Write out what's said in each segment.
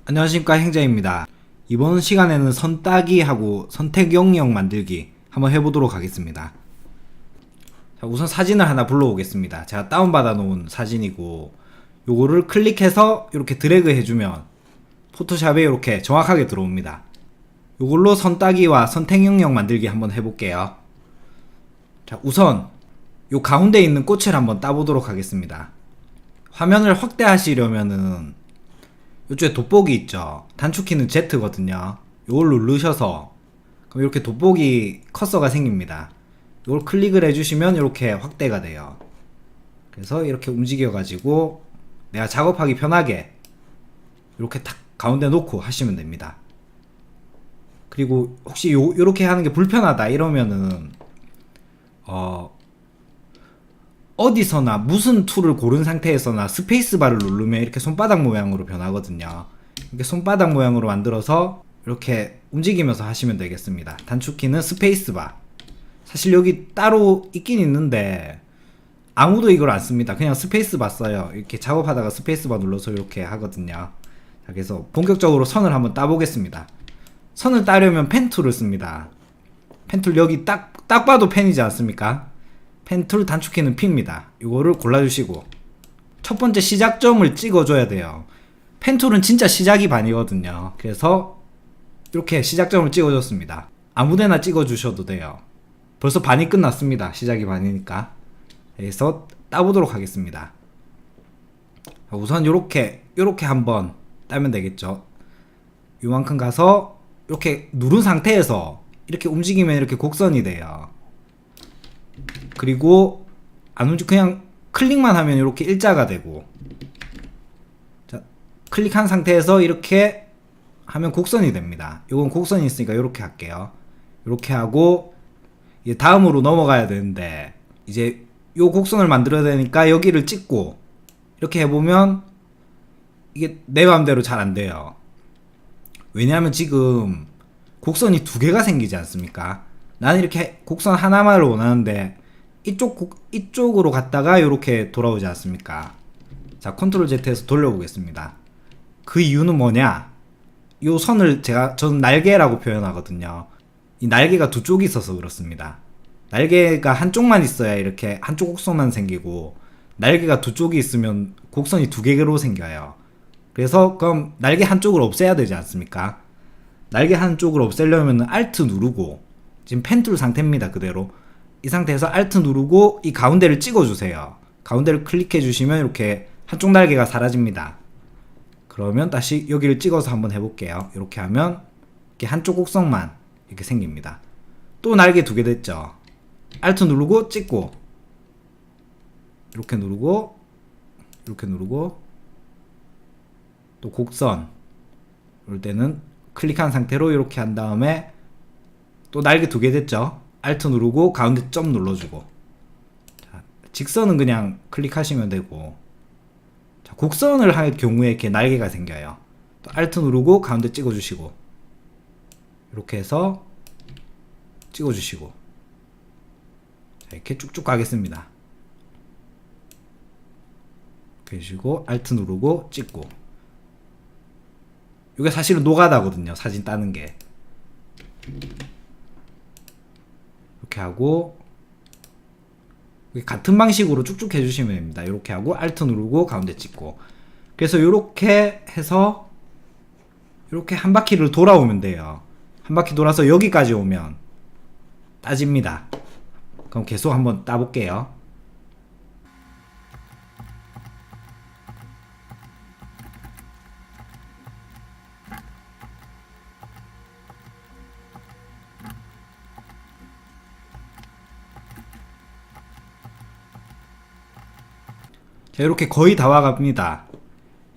안녕하십니까, 행자입니다. 이번 시간에는 선 따기하고 선택 영역 만들기 한번 해보도록 하겠습니다. 자, 우선 사진을 하나 불러오겠습니다. 제가 다운받아 놓은 사진이고, 요거를 클릭해서 이렇게 드래그 해주면 포토샵에 이렇게 정확하게 들어옵니다. 요걸로 선 따기와 선택 영역 만들기 한번 해볼게요. 자, 우선 요 가운데 있는 꽃을 한번 따보도록 하겠습니다. 화면을 확대하시려면은 이쪽에 돋보기 있죠. 단축키는 Z거든요. 이걸 누르셔서 그럼 이렇게 돋보기 커서가 생깁니다. 이걸 클릭을 해주시면 이렇게 확대가 돼요. 그래서 이렇게 움직여 가지고 내가 작업하기 편하게 이렇게 탁 가운데 놓고 하시면 됩니다. 그리고 혹시 요렇게 하는 게 불편하다 이러면은 어디서나 무슨 툴을 고른 상태에서나 스페이스바를 누르면 이렇게 손바닥 모양으로 변하거든요. 이렇게 손바닥 모양으로 만들어서 이렇게 움직이면서 하시면 되겠습니다. 단축키는 스페이스바. 사실 여기 따로 있긴 있는데 아무도 이걸 안 씁니다. 그냥 스페이스바 써요. 이렇게 작업하다가 스페이스바 눌러서 이렇게 하거든요. 자, 그래서 본격적으로 선을 한번 따보겠습니다. 선을 따려면 펜 툴을 씁니다. 펜 툴 여기 딱 봐도 펜이지 않습니까? 펜툴 단축키는 P입니다. 이거를 골라주시고 첫 번째 시작점을 찍어줘야 돼요. 펜툴은 진짜 시작이 반이거든요. 그래서 이렇게 시작점을 찍어줬습니다. 아무데나 찍어주셔도 돼요. 벌써 반이 끝났습니다. 시작이 반이니까. 그래서 따보도록 하겠습니다. 우선 요렇게 한번 따면 되겠죠. 요만큼 가서 이렇게 누른 상태에서 이렇게 움직이면 이렇게 곡선이 돼요. 그리고 그냥 클릭만 하면 이렇게 일자가 되고, 자, 클릭한 상태에서 이렇게 하면 곡선이 됩니다. 이건 곡선이 있으니까 이렇게 할게요. 이렇게 하고 이제 다음으로 넘어가야 되는데 이제 요 곡선을 만들어야 되니까 여기를 찍고 이렇게 해보면 이게 내 맘대로 잘 안 돼요. 왜냐하면 지금 곡선이 두 개가 생기지 않습니까? 나는 이렇게 곡선 하나만을 원하는데 이쪽으로 갔다가 이렇게 돌아오지 않습니까? 자, 컨트롤 Z에서 돌려보겠습니다. 그 이유는 뭐냐? 요 선을 저는 날개라고 표현하거든요. 이 날개가 두 쪽이 있어서 그렇습니다. 날개가 한쪽만 있어야 이렇게 한쪽 곡선만 생기고, 날개가 두 쪽이 있으면 곡선이 두 개로 생겨요. 그래서 그럼 날개 한쪽을 없애야 되지 않습니까? 날개 한쪽을 없애려면 Alt 누르고, 지금 펜툴 상태입니다. 그대로 이 상태에서 Alt 누르고 이 가운데를 찍어주세요. 가운데를 클릭해 주시면 이렇게 한쪽 날개가 사라집니다. 그러면 다시 여기를 찍어서 한번 해볼게요. 이렇게 하면 이렇게 한쪽 곡선만 이렇게 생깁니다. 또 날개 두 개 됐죠. Alt 누르고 찍고 이렇게 누르고 이렇게 누르고 또 곡선 이럴 때는 클릭한 상태로 이렇게 한 다음에 또 날개 두 개 됐죠. Alt 누르고 가운데 점 눌러주고, 자, 직선은 그냥 클릭하시면 되고, 자, 곡선을 할 경우에 이렇게 날개가 생겨요. 또 Alt 누르고 가운데 찍어주시고 이렇게 해서 찍어주시고, 자, 이렇게 쭉쭉 가겠습니다. 이렇게 해주시고 Alt 누르고 찍고. 이게 사실은 노가다거든요. 사진 따는 게. 이렇게 하고 같은 방식으로 쭉쭉 해주시면 됩니다. 이렇게 하고 Alt 누르고 가운데 찍고. 그래서 이렇게 해서 이렇게 한 바퀴를 돌아오면 돼요. 한 바퀴 돌아서 여기까지 오면 따집니다. 그럼 계속 한번 따볼게요. 자, 이렇게 거의 다 와갑니다.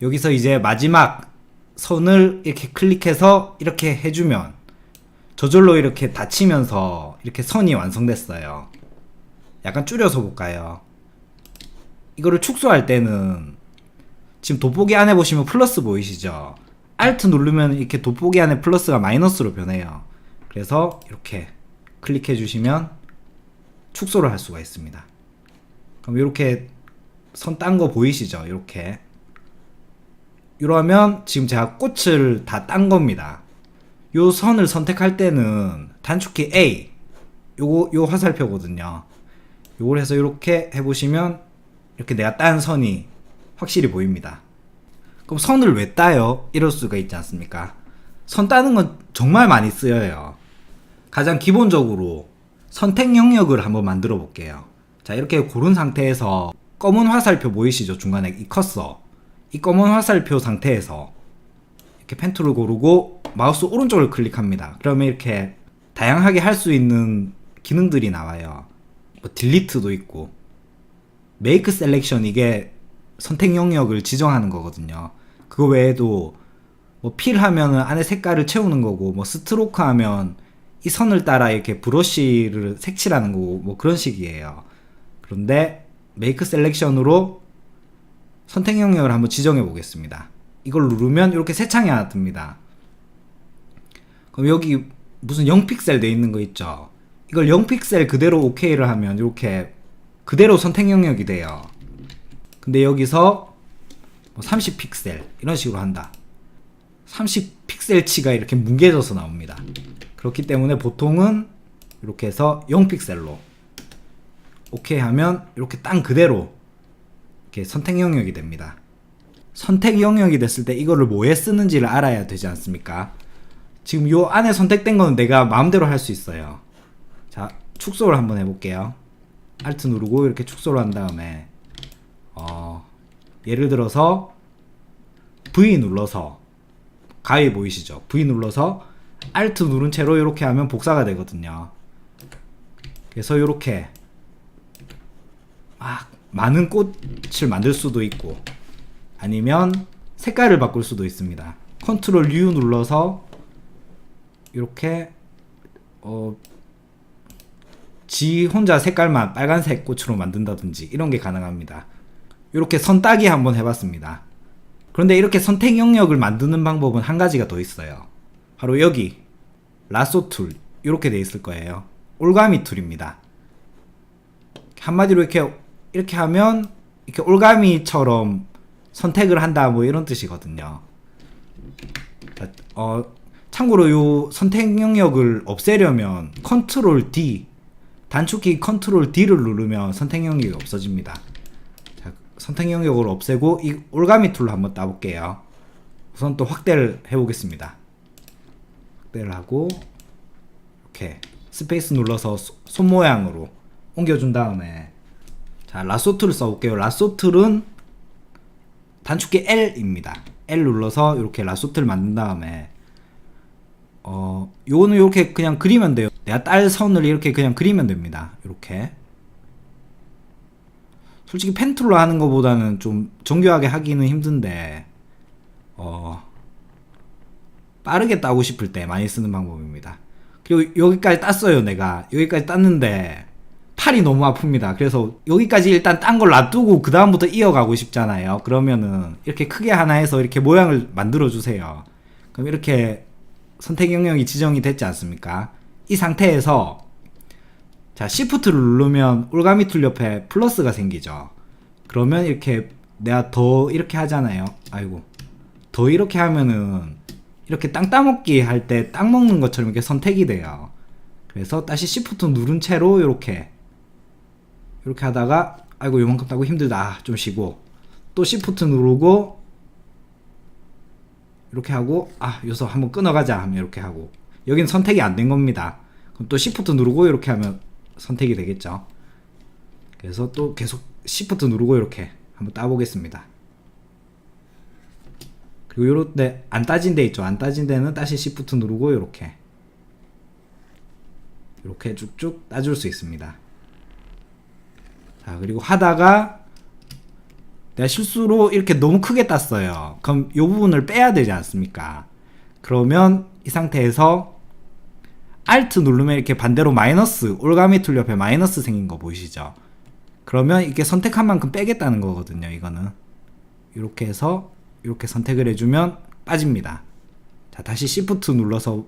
여기서 이제 마지막 선을 이렇게 클릭해서 이렇게 해주면 저절로 이렇게 닫히면서 이렇게 선이 완성됐어요. 약간 줄여서 볼까요? 이거를 축소할 때는 지금 돋보기 안에 보시면 플러스 보이시죠? Alt 누르면 이렇게 돋보기 안에 플러스가 마이너스로 변해요. 그래서 이렇게 클릭해 주시면 축소를 할 수가 있습니다. 그럼 이렇게 선 딴 거 보이시죠? 이렇게 이러면 지금 제가 꽃을 다 딴 겁니다. 요 선을 선택할 때는 단축키 A, 요 화살표거든요. 요걸 해서 이렇게 해보시면 이렇게 내가 딴 선이 확실히 보입니다. 그럼 선을 왜 따요? 이럴 수가 있지 않습니까? 선 따는 건 정말 많이 쓰여요. 가장 기본적으로 선택 영역을 한번 만들어 볼게요. 자, 이렇게 고른 상태에서 검은 화살표 보이시죠? 중간에 이 커서, 이 검은 화살표 상태에서 이렇게 펜 툴을 고르고 마우스 오른쪽을 클릭합니다. 그러면 이렇게 다양하게 할 수 있는 기능들이 나와요. 뭐 딜리트도 있고, 메이크 셀렉션, 이게 선택 영역을 지정하는 거거든요. 그거 외에도 뭐 필 하면은 안에 색깔을 채우는 거고, 뭐 스트로크 하면 이 선을 따라 이렇게 브러쉬를 색칠하는 거고, 뭐 그런 식이에요. 그런데 메이크 셀렉션으로 선택 영역을 한번 지정해 보겠습니다. 이걸 누르면 이렇게 새 창이 하나 뜹니다. 그럼 여기 무슨 0픽셀 돼 있는 거 있죠? 이걸 0픽셀 그대로 OK를 하면 이렇게 그대로 선택 영역이 돼요. 근데 여기서 뭐 30픽셀 이런 식으로 한다. 30픽셀치가 이렇게 뭉개져서 나옵니다. 그렇기 때문에 보통은 이렇게 해서 0픽셀로 오케이 하면 이렇게 딱 그대로 이렇게 선택 영역이 됩니다. 선택 영역이 됐을 때 이거를 뭐에 쓰는지를 알아야 되지 않습니까? 지금 요 안에 선택된 거는 내가 마음대로 할 수 있어요. 자, 축소를 한번 해볼게요. Alt 누르고 이렇게 축소를 한 다음에 예를 들어서 V 눌러서, 가위 보이시죠? V 눌러서 Alt 누른 채로 이렇게 하면 복사가 되거든요. 그래서 이렇게 막 많은 꽃을 만들 수도 있고, 아니면 색깔을 바꿀 수도 있습니다. Ctrl U 눌러서 이렇게 지 혼자 색깔만 빨간색 꽃으로 만든다든지 이런 게 가능합니다. 이렇게 선 따기 한번 해봤습니다. 그런데 이렇게 선택 영역을 만드는 방법은 한 가지가 더 있어요. 바로 여기 라쏘 툴, 이렇게 돼 있을 거예요. 올가미 툴입니다. 한마디로 이렇게 하면 이렇게 올가미처럼 선택을 한다, 뭐 이런 뜻이거든요. 참고로 요 선택 영역을 없애려면 컨트롤 D, 단축키 컨트롤 D를 누르면 선택 영역이 없어집니다. 자, 선택 영역을 없애고 이 올가미 툴로 한번 따볼게요. 우선 또 확대를 해보겠습니다. 확대를 하고 이렇게 스페이스 눌러서 손 모양으로 옮겨준 다음에, 자, 라쏘 툴을 써볼게요. 라쏘 툴은 단축키 L입니다. L 눌러서 이렇게 라쏘 툴 만든 다음에 요거는 이렇게 그냥 그리면 돼요. 내가 딸 선을 이렇게 그냥 그리면 됩니다. 이렇게. 솔직히 펜 툴로 하는 것보다는 좀 정교하게 하기는 힘든데 빠르게 따고 싶을 때 많이 쓰는 방법입니다. 그리고 여기까지 땄어요. 내가 여기까지 땄는데 팔이 너무 아픕니다. 그래서 여기까지 일단 딴 걸 놔두고 그 다음부터 이어가고 싶잖아요. 그러면은 이렇게 크게 하나 해서 이렇게 모양을 만들어 주세요. 그럼 이렇게 선택 영역이 지정이 됐지 않습니까? 이 상태에서 자, Shift를 누르면 올가미 툴 옆에 플러스가 생기죠. 그러면 이렇게 내가 더 이렇게 하잖아요. 아이고, 더 이렇게 하면은 이렇게 땅 따먹기 할 때 땅 먹는 것처럼 이렇게 선택이 돼요. 그래서 다시 Shift 누른 채로 이렇게 하다가 아이고 요만큼 따고 힘들다 좀 쉬고, 또 Shift 누르고 이렇게 하고 여기서 한번 끊어가자 하면 이렇게 하고, 여긴 선택이 안 된 겁니다. 그럼 또 Shift 누르고 이렇게 하면 선택이 되겠죠. 그래서 또 계속 Shift 누르고 이렇게 한번 따보겠습니다. 그리고 요런데 안 따진 데 있죠. 안 따진 데는 다시 Shift 누르고 이렇게 쭉쭉 따줄 수 있습니다. 자, 그리고 하다가 내가 실수로 이렇게 너무 크게 땄어요. 그럼 이 부분을 빼야 되지 않습니까? 그러면 이 상태에서 Alt 누르면 이렇게 반대로 마이너스, 올가미 툴 옆에 마이너스 생긴 거 보이시죠? 그러면 이렇게 선택한 만큼 빼겠다는 거거든요. 이거는 이렇게 해서 이렇게 선택을 해주면 빠집니다. 자, 다시 Shift 눌러서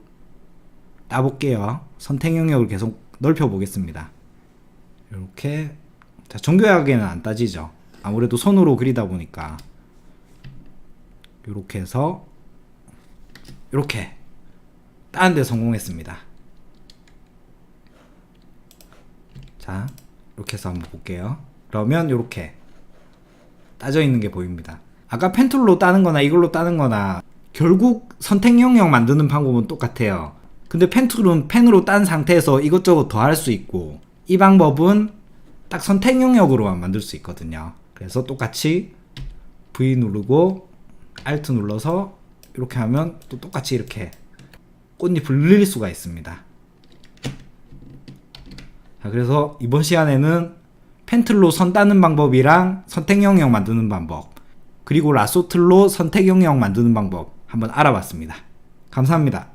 따볼게요. 선택 영역을 계속 넓혀 보겠습니다. 이렇게. 자, 정교하게는 안 따지죠. 아무래도 손으로 그리다 보니까. 요렇게 해서 요렇게 따는데 성공했습니다. 자, 이렇게 해서 한번 볼게요. 그러면 요렇게 따져 있는 게 보입니다. 아까 펜 툴로 따는 거나 이걸로 따는 거나 결국 선택 영역 만드는 방법은 똑같아요. 근데 펜 툴은 펜으로 딴 상태에서 이것저것 더 할 수 있고, 이 방법은 딱 선택 영역으로만 만들 수 있거든요. 그래서 똑같이 V 누르고 Alt 눌러서 이렇게 하면 또 똑같이 이렇게 꽃잎을 늘릴 수가 있습니다. 자, 그래서 이번 시간에는 펜툴로 선 따는 방법이랑 선택 영역 만드는 방법, 그리고 라쏘 툴로 선택 영역 만드는 방법 한번 알아봤습니다. 감사합니다.